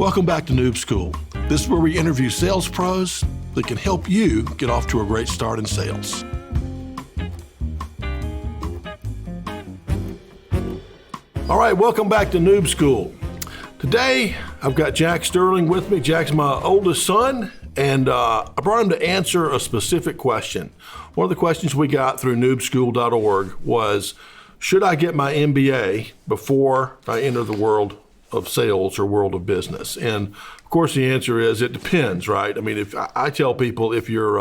Welcome back to Noob School. This is where we interview sales pros that can help you get off to a great start in sales. All right, welcome back to Noob School. Today, I've got Jack Sterling with me. Jack's my oldest son, and I brought him to answer a specific question. One of the questions we got through noobschool.org was, should I get my MBA before I enter the world of sales or world of business? And of course, the answer is it depends, right? I mean, if I tell people if you've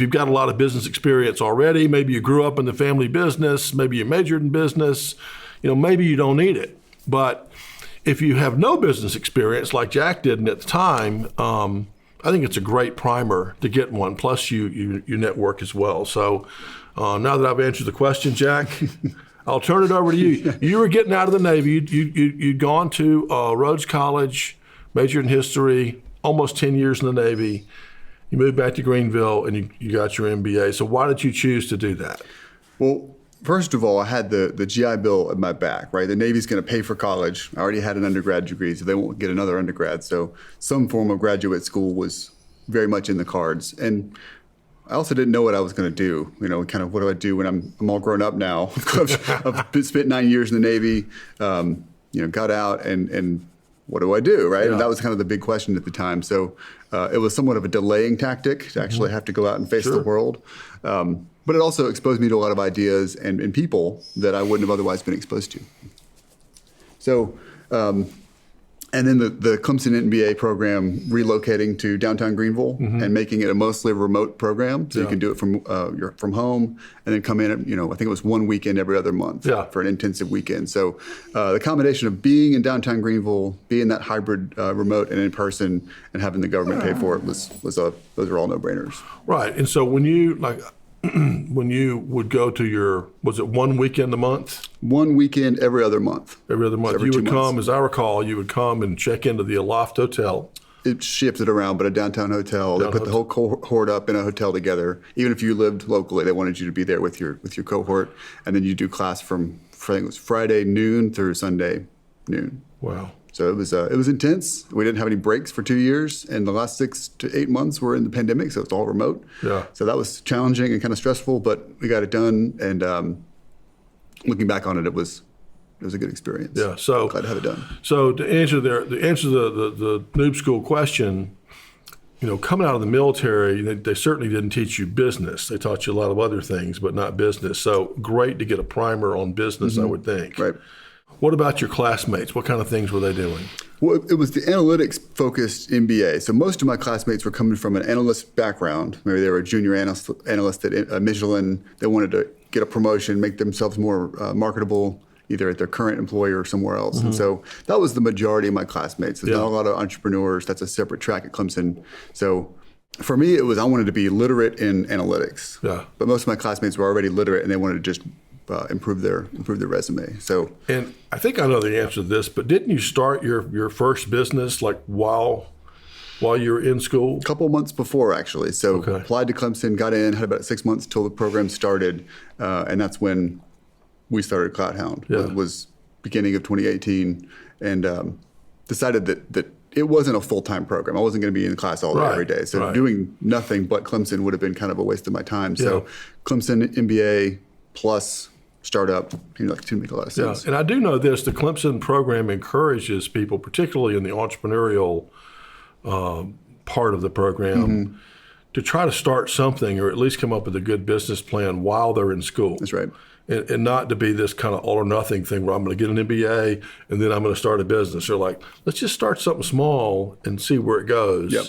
got a lot of business experience already, maybe you grew up in the family business, maybe you majored in business, maybe you don't need it. But if you have no business experience like Jack didn't at the time, I think it's a great primer to get one. Plus, you network as well. So now that I've answered the question, Jack, I'll turn it over to you. You were getting out of the Navy. You'd gone to Rhodes College, majored in history, almost 10 years in the Navy. You moved back to Greenville, and you got your MBA. So why did you choose to do that? Well, first of all, I had the GI Bill at my back, right? The Navy's going to pay for college. I already had an undergrad degree, so they won't get another undergrad. So some form of graduate school was very much in the cards. And I also didn't know what I was going to do. Kind of what do I do when I'm all grown up now? I've spent 9 years in the Navy, got out, and what do I do, right? Yeah. And that was kind of the big question at the time. So it was somewhat of a delaying tactic to actually have to go out and face the world. But it also exposed me to a lot of ideas and people that I wouldn't have otherwise been exposed to. So, and then the Clemson MBA program relocating to downtown Greenville and making it a mostly remote program. So you can do it from home and then come in, I think it was one weekend every other month for an intensive weekend. So the combination of being in downtown Greenville, being that hybrid remote and in person, and having the government pay for it those are all no-brainers. Right. And so when you when you would go to was it one weekend a month? One weekend every other month. Every other month. You would come, as I recall, you would come and check into the Aloft Hotel. It shifted around, but a downtown hotel. They put the whole cohort up in a hotel together. Even if you lived locally, they wanted you to be there with your cohort. And then you do class from, I think it was Friday noon through Sunday noon. Wow. So it was intense. We didn't have any breaks for 2 years, and the last 6 to 8 months were in the pandemic, so it's all remote. Yeah. So that was challenging and kind of stressful, but we got it done. And looking back on it, it was a good experience. Yeah. So glad to have it done. So to answer the Noob School question, coming out of the military, they certainly didn't teach you business. They taught you a lot of other things, but not business. So great to get a primer on business, I would think. Right. What about your classmates? What kind of things were they doing? Well, it was the analytics-focused MBA. So most of my classmates were coming from an analyst background. Maybe they were a junior analyst at Michelin. They wanted to get a promotion, make themselves more marketable, either at their current employer or somewhere else. And so that was the majority of my classmates. There's not a lot of entrepreneurs. That's a separate track at Clemson. So for me, I wanted to be literate in analytics. Yeah. But most of my classmates were already literate, and they wanted to just improve their resume. So, and I think I know the answer to this, but didn't you start your first business like while you were in school? A couple months before, actually. So applied to Clemson, got in, had about 6 months till the program started, and that's when we started CloudHound. It was beginning of 2018, and decided that it wasn't a full-time program. I wasn't going to be in class all day every day. So doing nothing but Clemson would have been kind of a waste of my time. So Clemson MBA plus startup, to make a lot of sense. Yeah. And I do know this, the Clemson program encourages people, particularly in the entrepreneurial part of the program, to try to start something or at least come up with a good business plan while they're in school. That's right. And not to be this kind of all or nothing thing where I'm going to get an MBA and then I'm going to start a business. They're like, let's just start something small and see where it goes. Yep.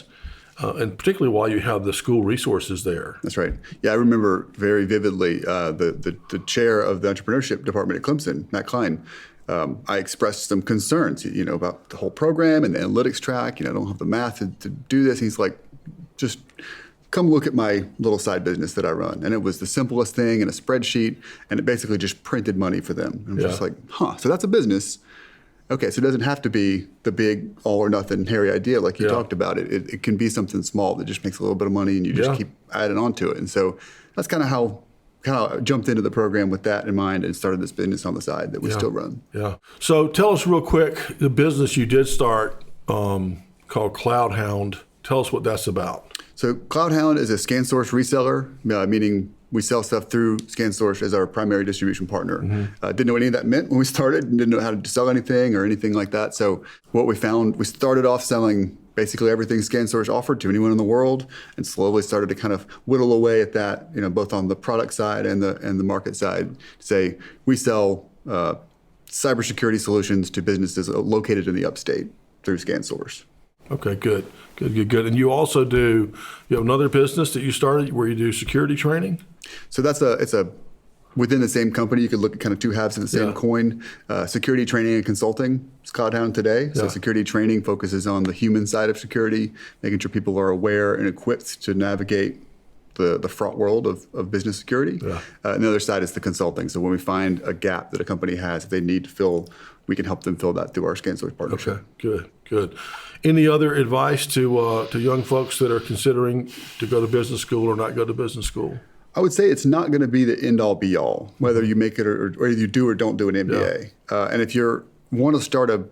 And particularly while you have the school resources there. That's right. Yeah, I remember very vividly the chair of the entrepreneurship department at Clemson, Matt Klein. I expressed some concerns, about the whole program and the analytics track. I don't have the math to do this. He's like, just come look at my little side business that I run. And it was the simplest thing in a spreadsheet, and it basically just printed money for them. And I'm just like, so that's a business. Okay, so it doesn't have to be the big all or nothing hairy idea like you talked about. It can be something small that just makes a little bit of money and you just keep adding on to it. And so that's kind of how I jumped into the program with that in mind and started this business on the side that we still run. Yeah. So tell us real quick, the business you did start, called CloudHound. Tell us what that's about. So CloudHound is a ScanSource reseller, meaning we sell stuff through ScanSource as our primary distribution partner. Didn't know what any of that meant when we started, and didn't know how to sell anything or anything like that. So what we found, we started off selling basically everything ScanSource offered to anyone in the world, and slowly started to kind of whittle away at that, both on the product side and the market side. Say we sell cybersecurity solutions to businesses located in the upstate through ScanSource. Okay, good. And you also you have another business that you started where you do security training? So it's within the same company. You could look at kind of two halves of the same coin. Security training and consulting is CloudHound today. So security training focuses on the human side of security, making sure people are aware and equipped to navigate the fraught world of business security. And the other side is the consulting. So when we find a gap that a company has that they need to fill, we can help them fill that through our ScanSource partnership. Okay, good. Any other advice to young folks that are considering to go to business school or not go to business school? I would say it's not going to be the end all be all, whether you make it or you do or don't do an MBA. And if you want to start a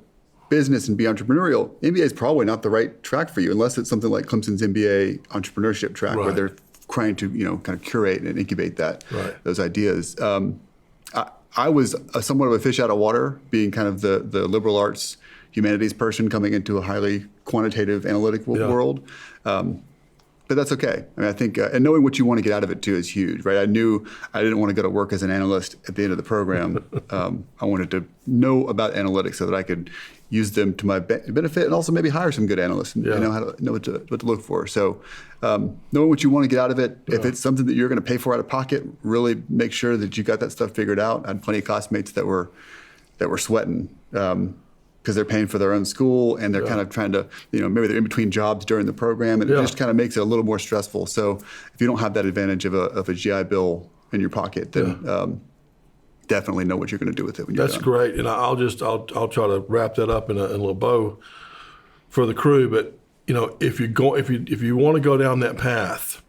business and be entrepreneurial, MBA is probably not the right track for you, unless it's something like Clemson's MBA entrepreneurship track, where they're trying to kind of curate and incubate those ideas. I was somewhat of a fish out of water, being kind of the liberal arts humanities person coming into a highly quantitative analytic world. But that's okay. I mean, I think, and knowing what you want to get out of it too is huge, right? I knew I didn't want to go to work as an analyst at the end of the program. I wanted to know about analytics so that I could use them to my benefit, and also maybe hire some good analysts and know what to look for. So knowing what you want to get out of it, if it's something that you're going to pay for out of pocket, really make sure that you got that stuff figured out. I had plenty of classmates that were sweating because they're paying for their own school, and they're kind of trying to, maybe they're in between jobs during the program, and it just kind of makes it a little more stressful. So if you don't have that advantage of a GI Bill in your pocket, then definitely know what you're going to do with it when you're done. That's great, and I'll try to wrap that up in a little bow for the crew. But if you want to go down that path,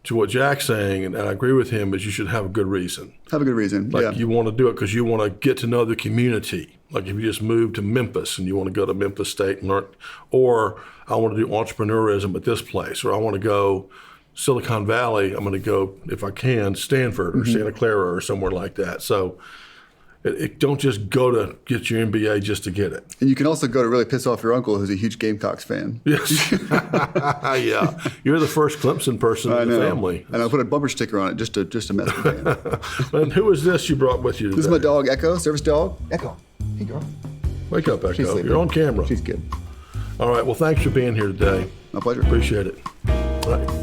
to what Jack's saying, and I agree with him, is you should have a good reason. Have a good reason. You want to do it because you want to get to know the community. Like if you just moved to Memphis and you want to go to Memphis State and learn, or I want to do entrepreneurism at this place, or I want to go Silicon Valley, I'm going to go, if I can, Stanford or Santa Clara or somewhere like that. So don't just go to get your MBA just to get it. And you can also go to really piss off your uncle, who's a huge Gamecocks fan. Yes. Yeah. You're the first Clemson person in the family. And I'll put a bumper sticker on it just to mess with him. And who is this you brought with you today? This is my dog, Echo, service dog. Echo. Hey, girl. Wake up, Echo. You're on camera. She's good. All right. Well, thanks for being here today. My pleasure. Appreciate it. All right.